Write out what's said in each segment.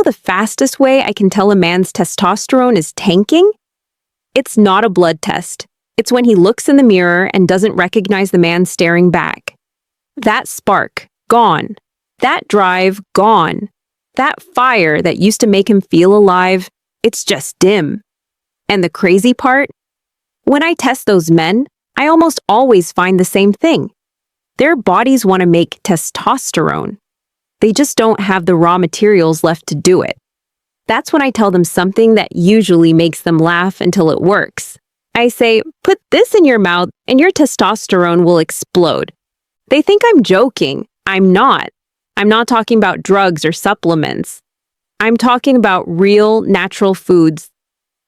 know the fastest way I can tell a man's testosterone is tanking? It's not a blood test. It's when he looks in the mirror and doesn't recognize the man staring back. That spark, gone. That drive, gone. That fire that used to make him feel alive, it's just dim. And the crazy part? When I test those men, I almost always find the same thing. Their bodies want to make testosterone. They just don't have the raw materials left to do it. That's when I tell them something that usually makes them laugh until it works. I say, put this in your mouth and your testosterone will explode. They think I'm joking. I'm not. I'm not talking about drugs or supplements. I'm talking about real, natural foods.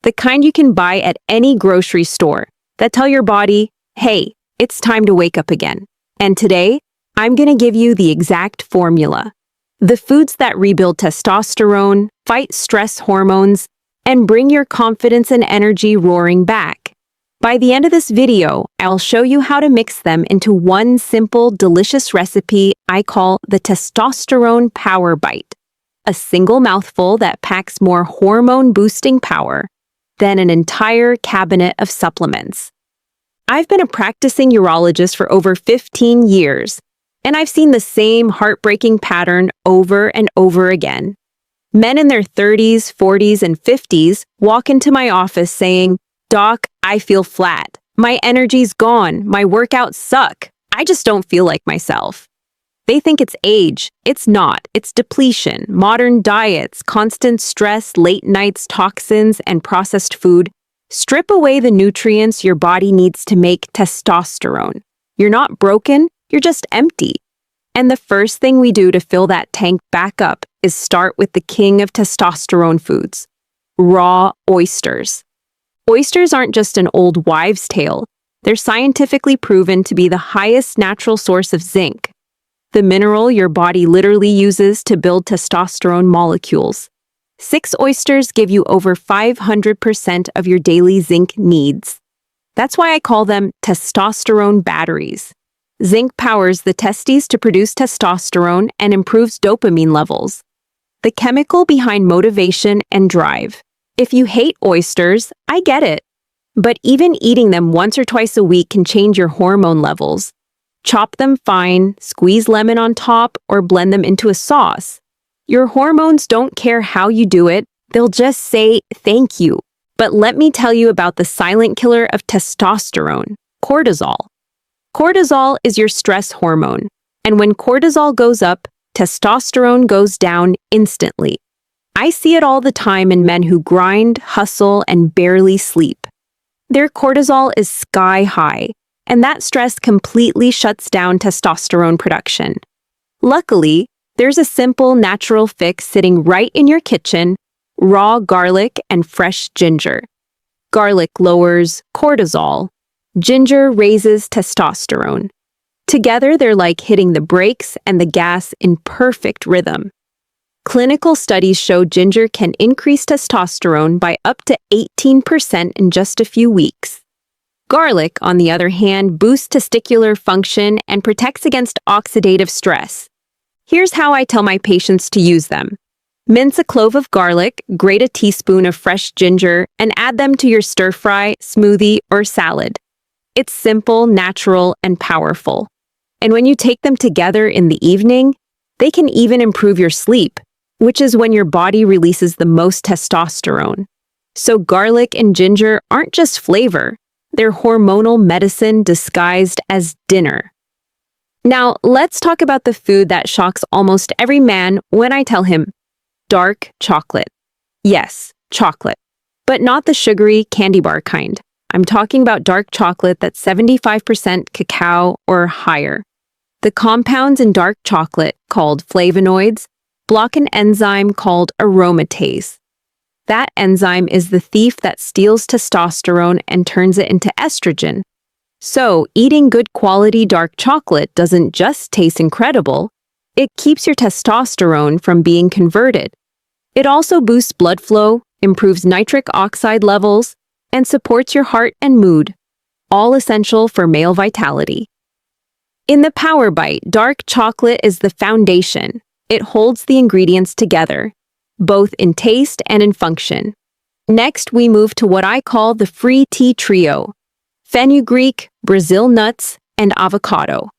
The kind you can buy at any grocery store that tell your body, hey, it's time to wake up again. And today, I'm going to give you the exact formula. The foods that rebuild testosterone, fight stress hormones, and bring your confidence and energy roaring back. By the end of this video, I'll show you how to mix them into one simple, delicious recipe I call the Testosterone Power Bite. A single mouthful that packs more hormone-boosting power than an entire cabinet of supplements. I've been a practicing urologist for over 15 years, and I've seen the same heartbreaking pattern over and over again. Men in their 30s, 40s, and 50s walk into my office saying, "Doc, I feel flat. My energy's gone. My workouts suck. I just don't feel like myself." They think it's age. It's not. It's depletion, modern diets, constant stress, late nights, toxins, and processed food. Strip away the nutrients your body needs to make testosterone. You're not broken, you're just empty. And the first thing we do to fill that tank back up is start with the king of testosterone foods, raw oysters. Oysters aren't just an old wives' tale. They're scientifically proven to be the highest natural source of zinc, the mineral your body literally uses to build testosterone molecules. 6 oysters give you over 500% of your daily zinc needs. That's why I call them testosterone batteries. Zinc powers the testes to produce testosterone and improves dopamine levels, the chemical behind motivation and drive. If you hate oysters, I get it. But even eating them once or twice a week can change your hormone levels. Chop them fine, squeeze lemon on top, or blend them into a sauce. Your hormones don't care how you do it, they'll just say thank you. But let me tell you about the silent killer of testosterone, cortisol. Cortisol is your stress hormone, and when cortisol goes up, testosterone goes down instantly. I see it all the time in men who grind, hustle, and barely sleep. Their cortisol is sky high, and that stress completely shuts down testosterone production. Luckily, there's a simple, natural fix sitting right in your kitchen: raw garlic and fresh ginger. Garlic lowers cortisol. Ginger raises testosterone. Together, they're like hitting the brakes and the gas in perfect rhythm. Clinical studies show ginger can increase testosterone by up to 18% in just a few weeks. Garlic, on the other hand, boosts testicular function and protects against oxidative stress. Here's how I tell my patients to use them. Mince a clove of garlic, grate a teaspoon of fresh ginger, and add them to your stir-fry, smoothie, or salad. It's simple, natural, and powerful. And when you take them together in the evening, they can even improve your sleep, which is when your body releases the most testosterone. So garlic and ginger aren't just flavor, they're hormonal medicine disguised as dinner. Now, let's talk about the food that shocks almost every man when I tell him, dark chocolate. Yes, chocolate, but not the sugary candy bar kind. I'm talking about dark chocolate that's 75% cacao or higher. The compounds in dark chocolate, called flavonoids, block an enzyme called aromatase. That enzyme is the thief that steals testosterone and turns it into estrogen. So, eating good quality dark chocolate doesn't just taste incredible, it keeps your testosterone from being converted. It also boosts blood flow, improves nitric oxide levels, and supports your heart and mood, all essential for male vitality. In the Power Bite, dark chocolate is the foundation. It holds the ingredients together. both in taste and in function. Next, we move to what I call the free tea trio: fenugreek, Brazil nuts, and avocado.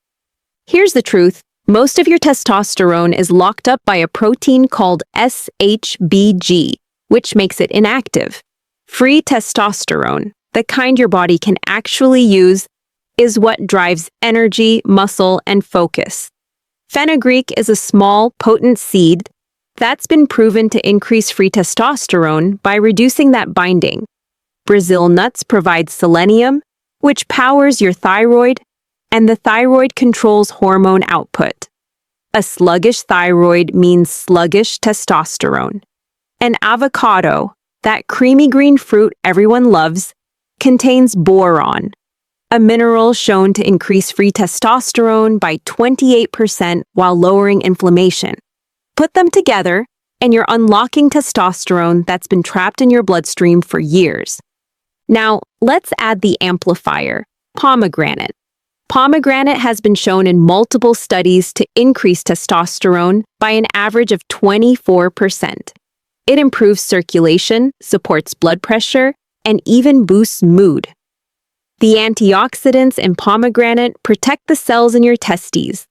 Here's the truth. Most of your testosterone is locked up by a protein called SHBG, which makes it inactive. Free testosterone, the kind your body can actually use, is what drives energy, muscle, and focus. Fenugreek is a small, potent seed that's been proven to increase free testosterone by reducing that binding. Brazil nuts provide selenium, which powers your thyroid, and the thyroid controls hormone output. A sluggish thyroid means sluggish testosterone. And avocado, that creamy green fruit everyone loves, contains boron, a mineral shown to increase free testosterone by 28% while lowering inflammation. Put them together, and you're unlocking testosterone that's been trapped in your bloodstream for years. Now, let's add the amplifier, pomegranate. Pomegranate has been shown in multiple studies to increase testosterone by an average of 24%. It improves circulation, supports blood pressure, and even boosts mood. The antioxidants in pomegranate protect the cells in your testes,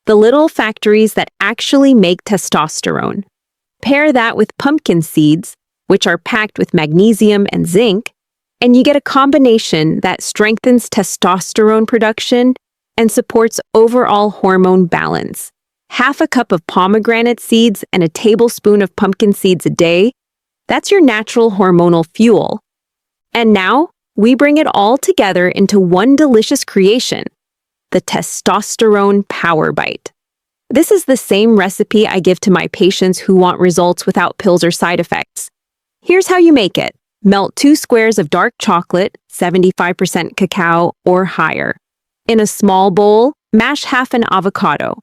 the little factories that actually make testosterone. Pair that with pumpkin seeds, which are packed with magnesium and zinc, and you get a combination that strengthens testosterone production and supports overall hormone balance. Half a cup of pomegranate seeds and a tablespoon of pumpkin seeds a day, that's your natural hormonal fuel. And now, we bring it all together into one delicious creation: the Testosterone Power Bite. This is the same recipe I give to my patients who want results without pills or side effects. Here's how you make it. Melt 2 squares of dark chocolate, 75% cacao or higher. In a small bowl, mash half an avocado.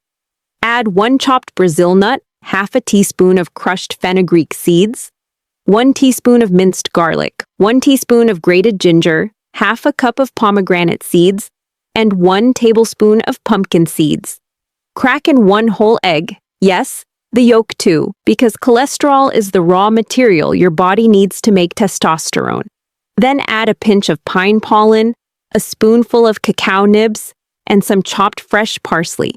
Add 1 chopped Brazil nut, half a teaspoon of crushed fenugreek seeds, 1 teaspoon of minced garlic, 1 teaspoon of grated ginger, half a cup of pomegranate seeds, and 1 tablespoon of pumpkin seeds. Crack in 1 whole egg, yes, the yolk too, because cholesterol is the raw material your body needs to make testosterone. Then add a pinch of pine pollen, a spoonful of cacao nibs, and some chopped fresh parsley.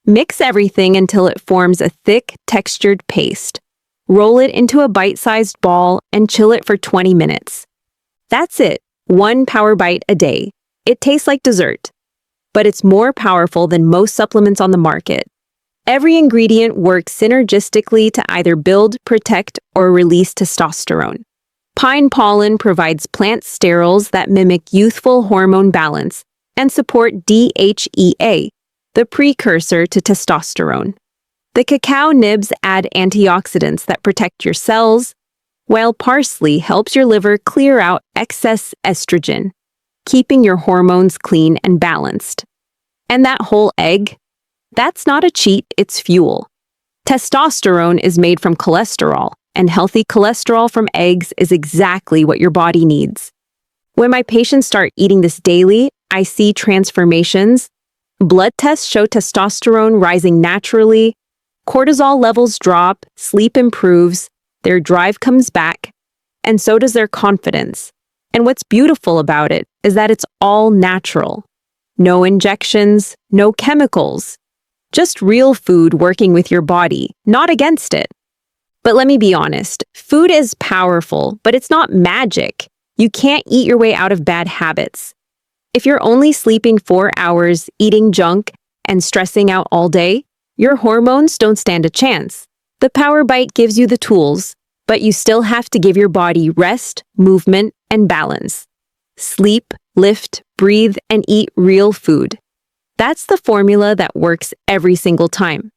Mix everything until it forms a thick, textured paste. Roll it into a bite-sized ball and chill it for 20 minutes. That's it, 1 power bite a day. It tastes like dessert, but it's more powerful than most supplements on the market. Every ingredient works synergistically to either build, protect, or release testosterone. Pine pollen provides plant sterols that mimic youthful hormone balance and support DHEA, the precursor to testosterone. The cacao nibs add antioxidants that protect your cells, while parsley helps your liver clear out excess estrogen, keeping your hormones clean and balanced. And that whole egg? That's not a cheat, it's fuel. Testosterone is made from cholesterol, and healthy cholesterol from eggs is exactly what your body needs. When my patients start eating this daily, I see transformations. Blood tests show testosterone rising naturally, cortisol levels drop, sleep improves, their drive comes back, and so does their confidence. And what's beautiful about it is that it's all natural. No injections, no chemicals. Just real food working with your body, not against it. But let me be honest, food is powerful, but it's not magic. You can't eat your way out of bad habits. If you're only sleeping 4 hours, eating junk, and stressing out all day, your hormones don't stand a chance. The Power Bite gives you the tools, but you still have to give your body rest, movement, and balance. Sleep, lift, breathe, and eat real food. That's the formula that works every single time.